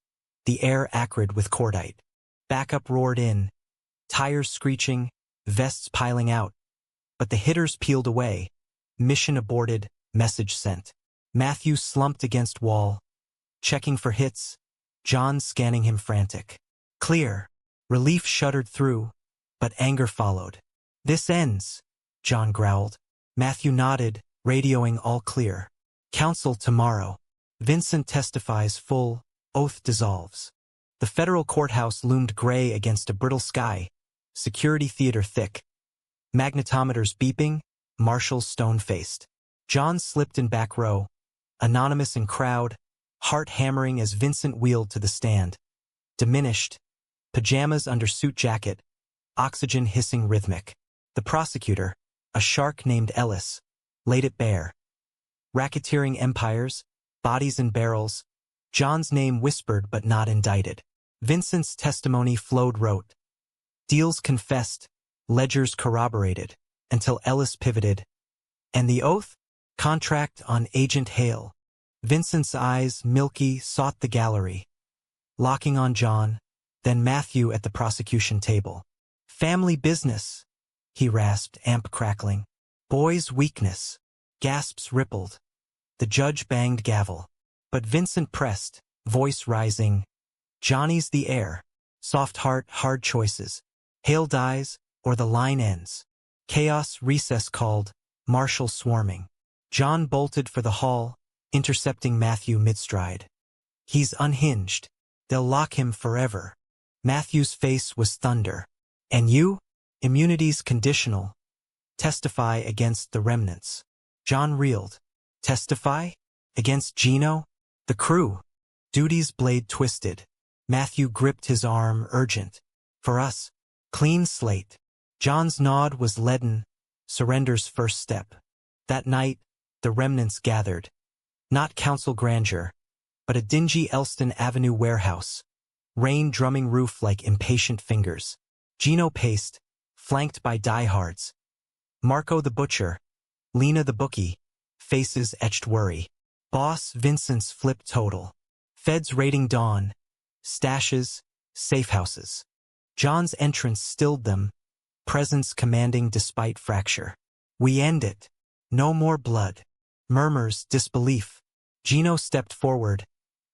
The air acrid with cordite. Backup roared in, tires screeching, vests piling out. But the hitters peeled away. Mission aborted, message sent. Matthew slumped against wall, checking for hits, John scanning him frantic. Clear. Relief shuddered through, but anger followed. This ends, John growled. Matthew nodded, radioing all clear. Counsel tomorrow. Vincent testifies full, oath dissolves. The federal courthouse loomed gray against a brittle sky, security theater thick. Magnetometers beeping, marshals stone-faced. John slipped in back row, anonymous in crowd, heart hammering as Vincent wheeled to the stand. Diminished, pajamas under suit jacket, oxygen hissing rhythmic. The prosecutor, a shark named Ellis, laid it bare. Racketeering empires, bodies in barrels, John's name whispered but not indicted. Vincent's testimony flowed rote. Deals confessed, ledgers corroborated, until Ellis pivoted. And the oath? Contract on Agent Hale. Vincent's eyes, milky, sought the gallery. Locking on John, then Matthew at the prosecution table. Family business, he rasped, amp crackling. Boy's weakness. Gasps rippled. The judge banged gavel. But Vincent pressed, voice rising. Johnny's the heir. Soft heart, hard choices. Hale dies, or the line ends. Chaos recess called, marshal swarming. John bolted for the hall, intercepting Matthew mid-stride. He's unhinged. They'll lock him forever. Matthew's face was thunder. And you? Immunity's conditional. Testify against the remnants. John reeled. Testify? Against Gino? The crew. Duty's blade twisted. Matthew gripped his arm, urgent. For us. Clean slate. John's nod was leaden, surrender's first step. That night, the remnants gathered. Not council grandeur, but a dingy Elston Avenue warehouse. Rain drumming roof like impatient fingers. Gino paced, flanked by diehards. Marco the butcher, Lena the bookie, faces etched worry. Boss Vincent's flip total. Feds raiding dawn, stashes, safe houses. John's entrance stilled them, presence commanding despite fracture. We end it. No more blood. Murmurs, disbelief. Gino stepped forward,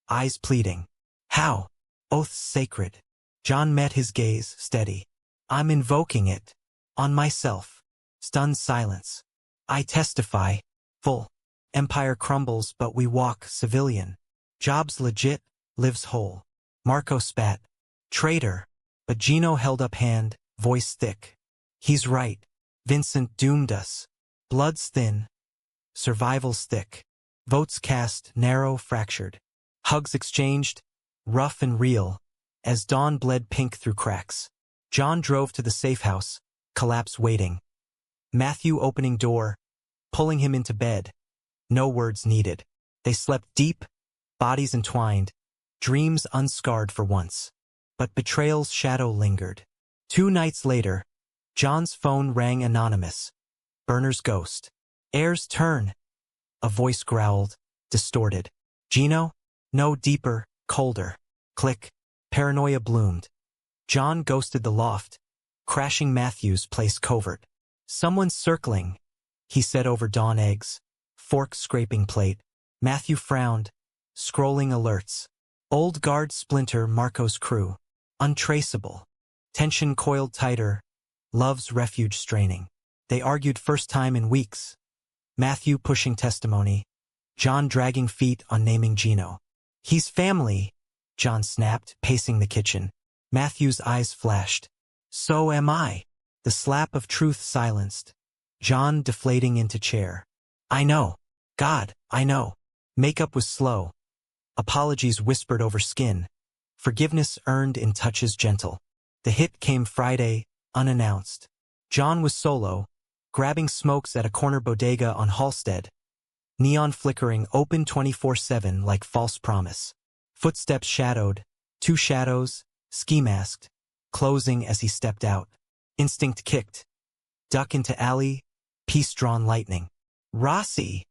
eyes pleading. How? Oaths sacred. John met his gaze, steady. I'm invoking it. On myself. Stunned silence. I testify. Full. Empire crumbles but we walk civilian. Job's legit, lives whole. Marco spat. Traitor. But Gino held up hand, voice thick. He's right. Vincent doomed us. Blood's thin. Survival's thick. Votes cast, narrow, fractured. Hugs exchanged, rough and real, as dawn bled pink through cracks. John drove to the safe house, collapse waiting. Matthew opening door, pulling him into bed. No words needed. They slept deep, bodies entwined, dreams unscarred for once. But betrayal's shadow lingered. 2 nights later, John's phone rang anonymous. Burner's ghost. Heir's turn. A voice growled, distorted. Gino? No, deeper, colder. Click. Paranoia bloomed. John ghosted the loft, crashing Matthew's place covert. "Someone's circling," he said over dawn eggs, fork scraping plate. Matthew frowned, scrolling alerts. Old guard splinter Marco's crew. Untraceable. Tension coiled tighter. Love's refuge straining. They argued first time in weeks. Matthew pushing testimony. John dragging feet on naming Gino. "He's family," John snapped, pacing the kitchen. Matthew's eyes flashed. "So am I." The slap of truth silenced. John deflating into chair. "I know. God, I know." Makeup was slow. Apologies whispered over skin. Forgiveness earned in touches gentle. The hit came Friday, unannounced. John was solo, grabbing smokes at a corner bodega on Halstead. Neon flickering open 24/7 like false promise. Footsteps shadowed, 2 shadows, ski-masked, closing as he stepped out. Instinct kicked. Duck into alley, piece-drawn lightning. "Rossi!"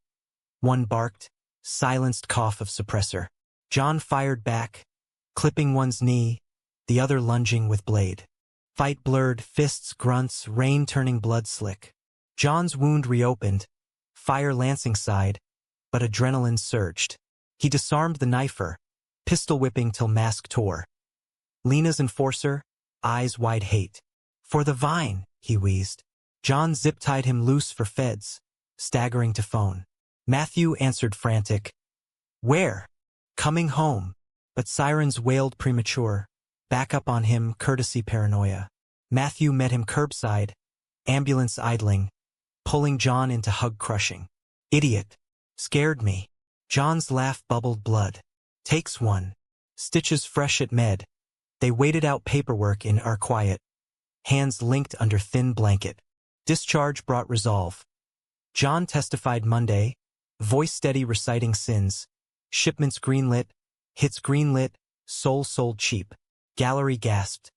One barked, silenced cough of suppressor. John fired back, clipping one's knee, the other lunging with blade. Fight blurred, fists, grunts, rain turning blood slick. John's wound reopened, fire lancing side, but adrenaline surged. He disarmed the knifer, pistol whipping till mask tore. Lena's enforcer, eyes wide hate. "For the vine," he wheezed. John zip-tied him loose for feds, staggering to phone. Matthew answered frantic. "Where?" "Coming home." But sirens wailed premature. Back up on him, courtesy paranoia. Matthew met him curbside, ambulance idling, pulling John into hug-crushing. "Idiot. Scared me." John's laugh bubbled blood. "Takes one." Stitches fresh at med. They waited out paperwork in our quiet. Hands linked under thin blanket. Discharge brought resolve. John testified Monday, voice steady reciting sins. Shipments greenlit, hits greenlit, soul sold cheap. Gallery gasped.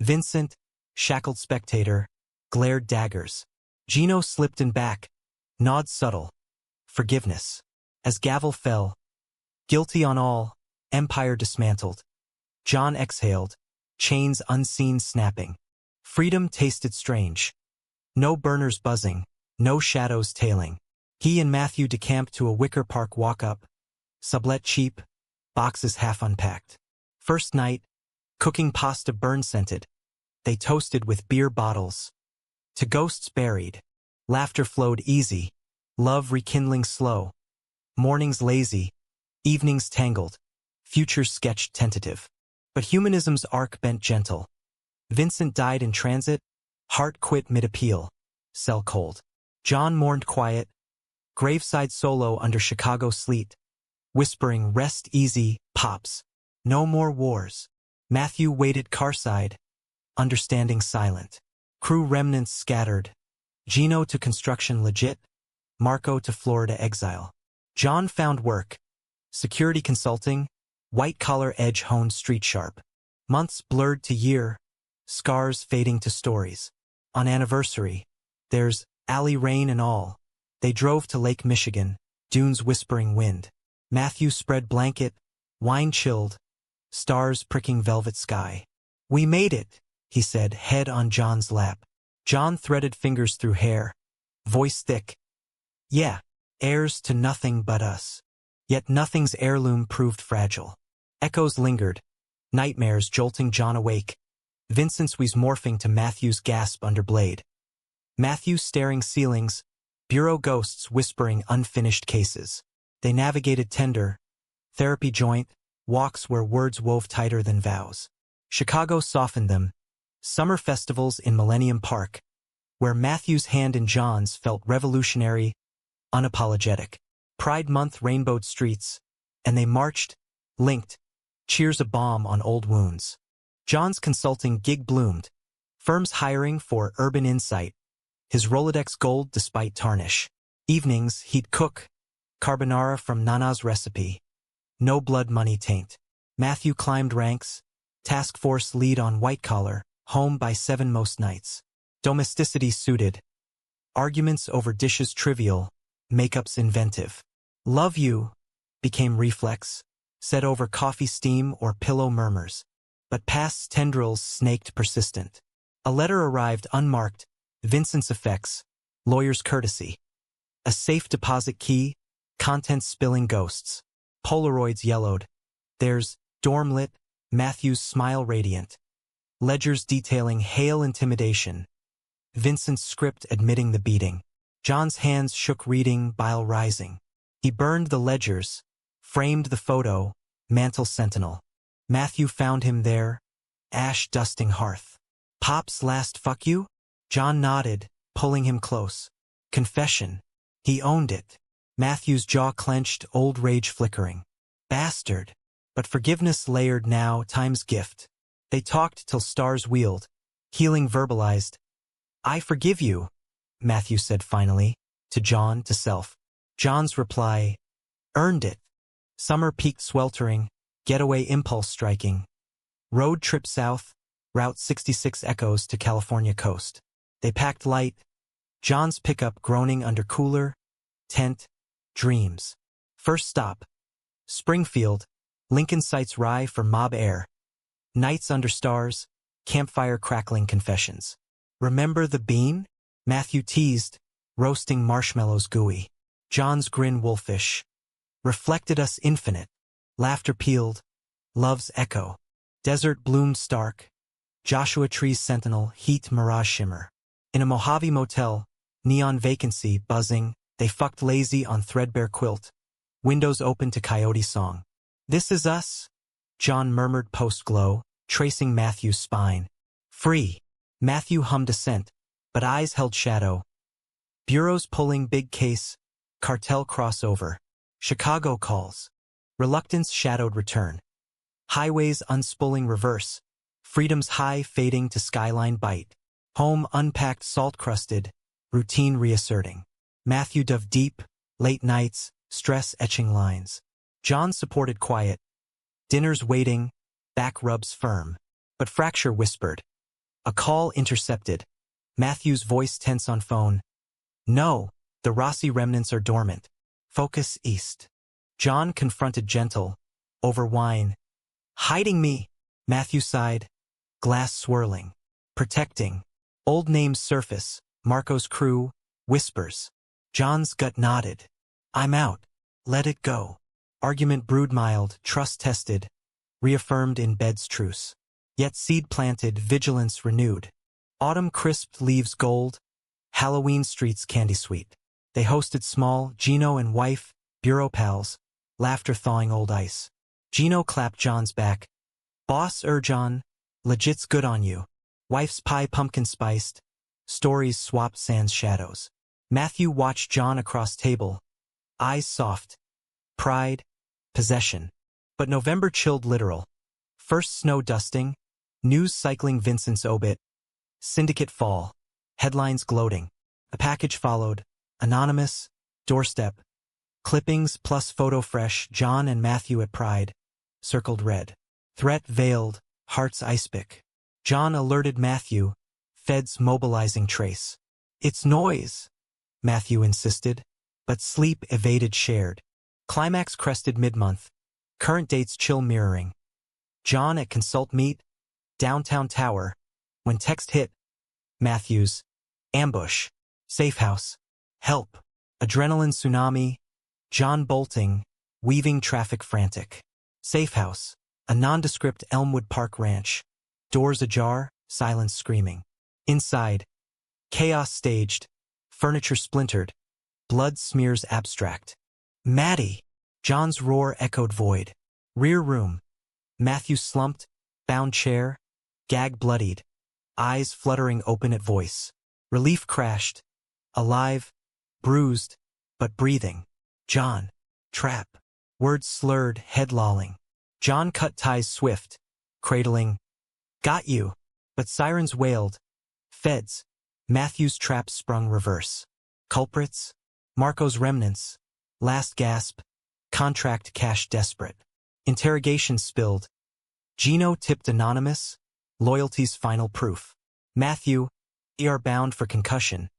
Vincent, shackled spectator, glared daggers. Gino slipped in back, nod subtle. Forgiveness. As gavel fell. Guilty on all, empire dismantled. John exhaled, chains unseen snapping. Freedom tasted strange. No burners buzzing, no shadows tailing. He and Matthew decamped to a Wicker Park walk-up. Sublet cheap, boxes half unpacked. First night, cooking pasta burn-scented. They toasted with beer bottles. To ghosts buried. Laughter flowed easy. Love rekindling slow. Mornings lazy. Evenings tangled. Futures sketched tentative. But humanism's arc bent gentle. Vincent died in transit. Heart quit mid-appeal. Cell cold. John mourned quiet. Graveside solo under Chicago sleet. Whispering, "Rest easy, Pops. No more wars." Matthew waited carside, understanding silent. Crew remnants scattered. Gino to construction legit. Marco to Florida exile. John found work. Security consulting. White-collar edge honed street sharp. Months blurred to year. Scars fading to stories. On anniversary. There's alley rain and all. They drove to Lake Michigan. Dunes whispering wind. Matthew spread blanket. Wine chilled. Stars pricking velvet sky. "We made it," he said, head on John's lap. John threaded fingers through hair. Voice thick. "Yeah, heirs to nothing but us." Yet nothing's heirloom proved fragile. Echoes lingered. Nightmares jolting John awake. Vincent's wheeze morphing to Matthew's gasp under blade. Matthew staring ceilings. Bureau ghosts whispering unfinished cases. They navigated tender. Therapy joint. Walks where words wove tighter than vows. Chicago softened them. Summer festivals in Millennium Park, where Matthew's hand in John's felt revolutionary, unapologetic. Pride Month rainbowed streets, and they marched, linked, cheers a balm on old wounds. John's consulting gig bloomed, firms hiring for urban insight, his Rolodex gold despite tarnish. Evenings he'd cook, carbonara from Nana's recipe. No blood money taint. Matthew climbed ranks, task force lead on white collar, home by 7 most nights. Domesticity suited. Arguments over dishes trivial, makeups inventive. "Love you" became reflex, said over coffee steam or pillow murmurs. But past's tendrils snaked persistent. A letter arrived unmarked, Vincent's effects, lawyer's courtesy. A safe deposit key, contents spilling ghosts. Polaroids yellowed. There's dorm lit, Matthew's smile radiant. Ledgers detailing hail intimidation. Vincent's script admitting the beating. John's hands shook reading, bile rising. He burned the ledgers, framed the photo, mantle sentinel. Matthew found him there, ash dusting hearth. Pop's last fuck you? John nodded, pulling him close. Confession. He owned it. Matthew's jaw clenched, old rage flickering. Bastard. But forgiveness layered now, time's gift. They talked till stars wheeled. Healing verbalized. I forgive you, Matthew said finally, to John, to self. John's reply, earned it. Summer peaked sweltering, getaway impulse striking. Road trip south, Route 66 echoes to California coast. They packed light, John's pickup groaning under cooler, tent, dreams. First stop, Springfield, Lincoln sights rye for mob air. Nights under stars, campfire crackling confessions. Remember the bean? Matthew teased, roasting marshmallows gooey. John's grin wolfish. Reflected us infinite. Laughter pealed. Love's echo. Desert bloomed stark. Joshua trees sentinel, heat mirage shimmer. In a Mojave motel, neon vacancy buzzing, they fucked lazy on threadbare quilt. Windows open to coyote song. This is us, John murmured post-glow, tracing Matthew's spine. Free. Matthew hummed assent, but eyes held shadow. Bureaus pulling big case, cartel crossover. Chicago calls. Reluctance shadowed return. Highways unspooling reverse. Freedom's high fading to skyline bite. Home unpacked salt-crusted, routine reasserting. Matthew dove deep, late nights, stress etching lines. John supported quiet. Dinners waiting, back rubs firm. But fracture whispered. A call intercepted. Matthew's voice tense on phone. No, the Rossi remnants are dormant. Focus east. John confronted gentle. Over wine. Hiding me. Matthew sighed. Glass swirling. Protecting. Old names surface. Marco's crew. Whispers. John's gut nodded. I'm out. Let it go. Argument brewed mild, trust tested. Reaffirmed in bed's truce. Yet seed planted, vigilance renewed. Autumn crisped leaves gold. Halloween streets candy sweet. They hosted small, Gino and wife, bureau pals. Laughter thawing old ice. Gino clapped John's back. Boss John, legit's good on you. Wife's pie pumpkin spiced. Stories swapped sans shadows. Matthew watched John across table. Eyes soft. Pride. Possession. But November chilled literal. First snow dusting. News cycling Vincent's obit. Syndicate fall. Headlines gloating. A package followed. Anonymous. Doorstep. Clippings plus photo fresh. John and Matthew at Pride. Circled red. Threat veiled. Heart's icepick. John alerted Matthew. Feds mobilizing trace. It's noise, Matthew insisted. But sleep evaded shared. Climax crested mid-month. Current dates chill mirroring. John at consult meet. Downtown tower. When text hit. Matthews. Ambush. Safe house. Help. Adrenaline tsunami. John bolting. Weaving traffic frantic. Safe house. A nondescript Elmwood Park ranch. Doors ajar, silence screaming. Inside. Chaos staged. Furniture splintered. Blood smears abstract. Maddie! John's roar echoed void. Rear room. Matthew slumped, bound chair, gag bloodied. Eyes fluttering open at voice. Relief crashed. Alive, bruised, but breathing. John. Trap. Words slurred, head lolling. John cut ties swift, cradling. Got you. But sirens wailed. Feds. Matthew's trap sprung reverse. Culprits. Marco's remnants. Last gasp. Contract cash desperate. Interrogation spilled. Gino tipped anonymous. Loyalty's final proof. Matthew, ER bound for concussion.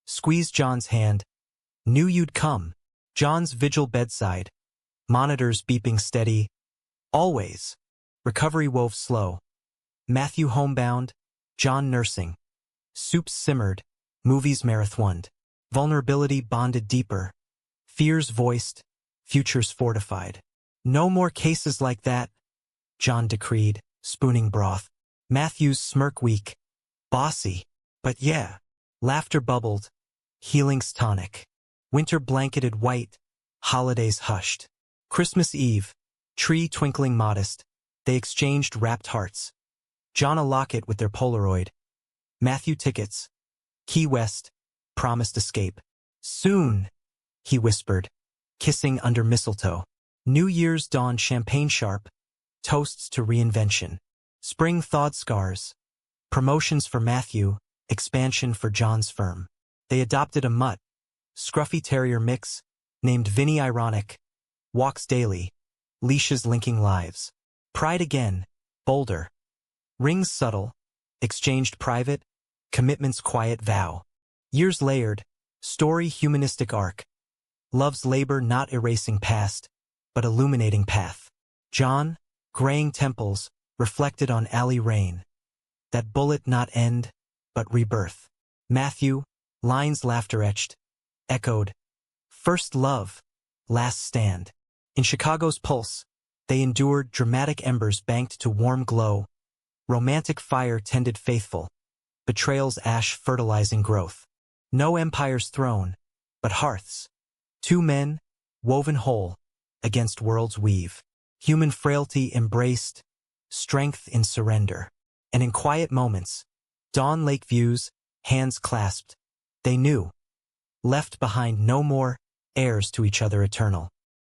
Squeezed John's hand. Knew you'd come. John's vigil bedside. Monitors beeping steady. Always. Recovery wove slow. Matthew homebound. John nursing. Soup simmered. movies marathoned. Vulnerability bonded deeper. Fears voiced. Futures fortified. No more cases like that, John decreed, spooning broth. Matthew's smirk weak. Bossy. But yeah. Laughter bubbled. Healing's tonic. Winter blanketed white. Holidays hushed. Christmas Eve. Tree twinkling modest. They exchanged wrapped hearts. John a locket with their Polaroid. Matthew tickets. Key West. Promised escape. Soon, he whispered, kissing under mistletoe. New Year's dawned champagne sharp. Toasts to reinvention. Spring thawed scars. Promotions for Matthew. Expansion for John's firm. They adopted a mutt. Scruffy terrier mix. Named Vinny Ironic. Walks daily. Leashes linking lives. Pride again. Bolder. Rings subtle. Exchanged private. Commitment's quiet vow. Years layered. Story humanistic arc. Love's labor not erasing past, but illuminating path. John, graying temples, reflected on alley rain. That bullet not end, but rebirth. Matthew, lines laughter etched. Echoed. First love. Last stand. In Chicago's pulse, they endured dramatic embers banked to warm glow. Romantic fire tended faithful. Betrayal's ash fertilizing growth. No empire's throne, but hearths. Two men, woven whole, against world's weave. Human frailty embraced, strength in surrender. And in quiet moments, dawn lake views, hands clasped, they knew. Left behind no more, heirs to each other eternal.